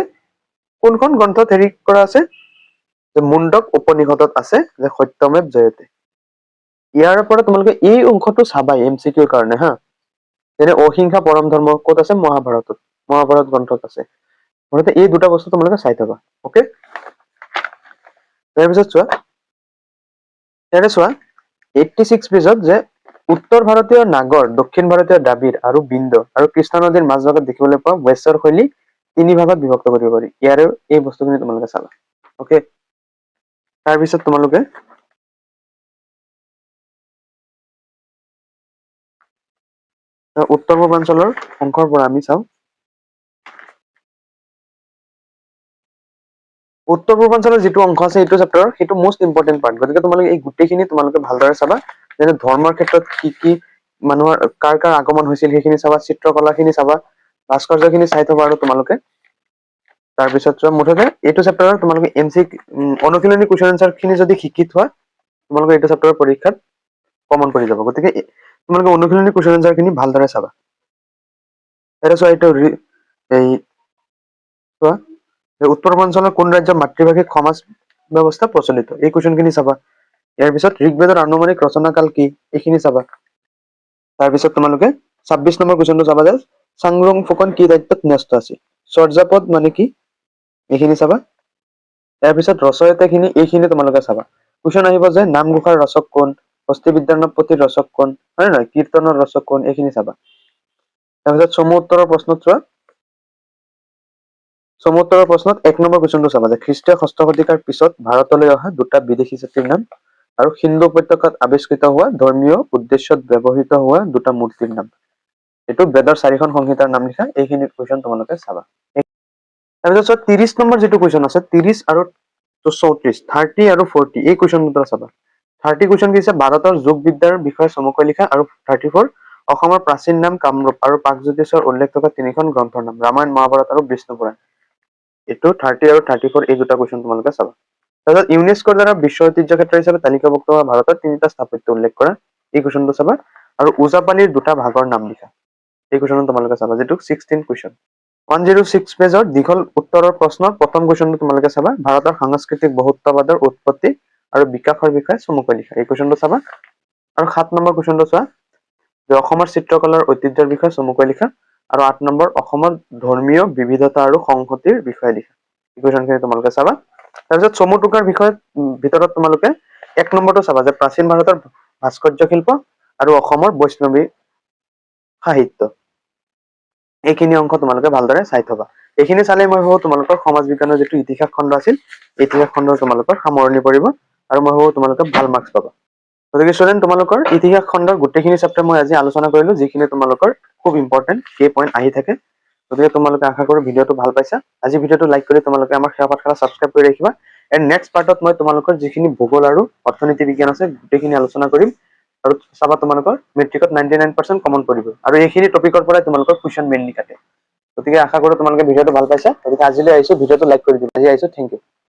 কোনখন গ্ৰন্থত হেৰি কৰা আছে? যে মুণ্ডক উপনিষদত আছে যে সত্যমেৱ জয়তে। ইয়াৰ পৰা তোমালোকে এই অংশটো চাবাই MCQৰ কাৰণে হা। যেনে অহিংসা পৰম ধৰ্ম ক'ত আছে? মহাভাৰতত, মহাভাৰত গ্ৰন্থত আছে। মুঠতে এই দুটা বস্তু তোমালোকে চাই থবা। অকে, তাৰপিছত চোৱা ইয়াতে চোৱা 86 পেজত যে উত্তৰ ভাৰতীয় নাগৰ, দক্ষিণ ভাৰতীয় দ্ৰাবিড় আৰু বিন্দ আৰু কৃষ্ণা নদীৰ মাজভাগত দেখিবলৈ পোৱা ৱেষ্টৰ শৈলী 3 ভাগত বিভক্ত কৰিব পাৰি। ইয়াৰে এই বস্তুখিনি তোমালোকে চাবা। অকে, তাৰপিছত তোমালোকে উত্তৰ পূৰ্বাঞ্চলৰ অংশৰ পৰা আমি চাওঁ উত্তৰ পূৰ্বাঞ্চলৰ যিটো অংশ আছে এইটো চেপ্টাৰৰ সেইটো মোষ্ট ইম্পৰ্টেণ্ট পাৰ্ট গতিকে তোমালোকে এই গোটেইখিনি তোমালোকে ভালদৰে চাবা যেনে ধৰ্মৰ ক্ষেত্ৰত কি মানুহৰ কাৰ আগমন হৈছিল সেইখিনি চাবা চিত্ৰকলাখিনি চাবা ভাস্কৰ্যখিনি চাই থবা আৰু তোমালোকে তাৰপিছত মুঠতে এইটো চেপ্টাৰৰ তোমালোকে অনুশীলনী কুৱেশ্যন এনচাৰ খিনি যদি শিকি থোৱা তোমালোকে এইটো চেপ্টাৰৰ পৰীক্ষাত কমন কৰি যাব গতিকে তোমালোকে অনুশীলনী কুৱেশ্যন এনচাৰ খিনি ভালদৰে চাবা এটা চোৱা এইটো এই চোৱা উত্তৰ পূৰ্বাঞ্চলৰ কোন ৰাজ্যৰ মাতৃভাষিক সমাজ ব্যৱস্থা প্ৰচলিত এই কুৱেশ্যনখিনি চাবা ইয়াৰ পিছত ঋগ্বেদৰ আনুমানিক ৰচনাকাল কি এইখিনি চাবা তাৰপিছত তোমালোকে 26 নম্বৰ কুৱেশ্যনটো চাবা যে চাংৰুং ফুকন কি দায়িত্বত ন্যস্ত আছিল চৰ্যাপদ মানে কি এইখিনি চাবা ইয়াৰ পিছত ৰচয়িতাখিনি এইখিনি তোমালোকে চাবা কুৱেশ্যন আহিব যে নামঘোষাৰ ৰচক কোন হস্তি বিদ্যানৰ পুথিৰ ৰচক কোন হয় নহয় কীৰ্তনৰ ৰচক কোন এইখিনি চাবা তাৰপিছত চমু উত্তৰৰ প্ৰশ্নত চোৱা চমু উত্তৰৰ প্ৰশ্নত 1 নম্বৰ কুৱেশ্যনটো চাবা যে খ্ৰীষ্টীয় 6ষ্ঠ শতিকাৰ পিছত ভাৰতলৈ অহা দুটা বিদেশী জাতিৰ নাম আৰু সিন্ধু উপত্যকাত আৱিষ্কৃত হোৱা ধৰ্মীয় উদ্দেশ্যত ব্যৱহৃত হোৱা দুটা মূৰ্তিৰ নাম এইটো বেদৰ 4খন সংহিতাৰ নাম লিখা এইখিনি কুৱেশ্যন তোমালোকে চাবা তাৰপিছত 30 নম্বৰ যিটো কুৱেশ্যন আছে 30 আৰু 34 30 আৰু 40 এই কুৱেশ্যন দুটা চাবা 30 কুৱেশ্যন কি আছে ভাৰতৰ যোগ বিদ্যাৰ বিষয়ে চমুকৈ লিখা আৰু 34 অসমৰ প্ৰাচীন নাম কামৰূপ আৰু প্ৰাগজ্যোতিষৰ উল্লেখ থকা 3খন গ্ৰন্থৰ নাম ৰামায়ণ মহাভাৰত আৰু বিষ্ণু পুৰাণ এইটো 30 আৰু 34 এই দুটা কুৱেশ্যন তোমালোকে চাবা তাৰপিছত ইউনেস্কোৰ দ্বাৰা বিশ্ব ঐতিহ্য ক্ষেত্ৰ হিচাপে তালিকাভুক্ত হোৱা ভাৰতৰ 3টা স্থাপত্য উল্লেখ কৰা এই কুৱেশ্যনটো চাবা আৰু ওজাপালিৰ দুটা ভাগৰ নাম লিখা এই কুৱেশ্যনটো তোমালোকে চাবা যেটো 16 কুৱেশ্যন 106 পেজৰ দীঘল উত্তৰৰ প্ৰশ্নৰ প্ৰথম কুৱেশ্যনটো তোমালোকে চাবা ভাৰতৰ সাংস্কৃতিক বহুত্ববাদৰ উৎপত্তি আৰু বিকাশৰ বিষয়ে চমুকৈ লিখা এই কুৱেশ্যনটো চাবা আৰু 7 নম্বৰ কুৱেশ্যনটো চোৱা যে অসমৰ চিত্ৰকলাৰ ঐতিহ্যৰ বিষয়ে চমুকৈ লিখা আৰু 8 নম্বৰ অসমৰ ধৰ্মীয় বিবিধতা আৰু সংহতিৰ বিষয়ে লিখা এই কুৱেশ্যনখিনি তোমালোকে চাবা তাৰপিছত চমু টুকাৰ বিষয়ে ভিতৰত তোমালোকে 1 নম্বৰটো চাবা যে প্ৰাচীন ভাৰতৰ ভাস্কৰ্য শিল্প আৰু অসমৰ বৈষ্ণৱী সাহিত্য এইখিনি অংশ তোমালোকে ভালদৰে চাই থবা এইখিনি চালে মই ভাবো তোমালোকৰ সমাজ বিজ্ঞানৰ যিটো ইতিহাস খণ্ড আছিল ইতিহাস খণ্ডৰ তোমালোকৰ সামৰণি পৰিব আৰু মই ভাবো তোমালোকে ভাল মাৰ্কছ পাবা গতিকে ষ্টুডেণ্ট তোমালোকৰ ইতিহাস খণ্ডৰ গোটেইখিনি চেপ্টাৰ মই আজি আলোচনা কৰিলো যিখিনি তোমালোকৰ খুব ইম্পৰ্টেণ্ট এই পইণ্ট আহি থাকে গতিকে তোমালোকে আশা কৰো ভিডিঅটো ভাল পাইছা আজি ভিডিঅটো লাইক কৰি তোমালোকে আমাৰ সেৱা পাঠশালা সাবস্ক্ৰাইব কৰি ৰাখিবা এণ্ড নেক্সট পাৰ্টত মই তোমালোকৰ যিখিনি ভূগোল আৰু অৰ্থনীতি বিজ্ঞান আছে গোটেইখিনি আলোচনা কৰিম আৰু চাবা তোমালোকৰ মেট্ৰিকত 99% কমন পৰিব আৰু এইখিনি টপিকৰ পৰাই তোমালোকৰ কুৱেশ্যন মেইনলি কাটে গতিকে আশা কৰো তোমালোকে ভিডিঅটো ভাল পাইছা গতিকে আজিলৈ আহিছো ভিডিঅটো লাইক কৰি দিবা আজি আহিছো থেংক ইউ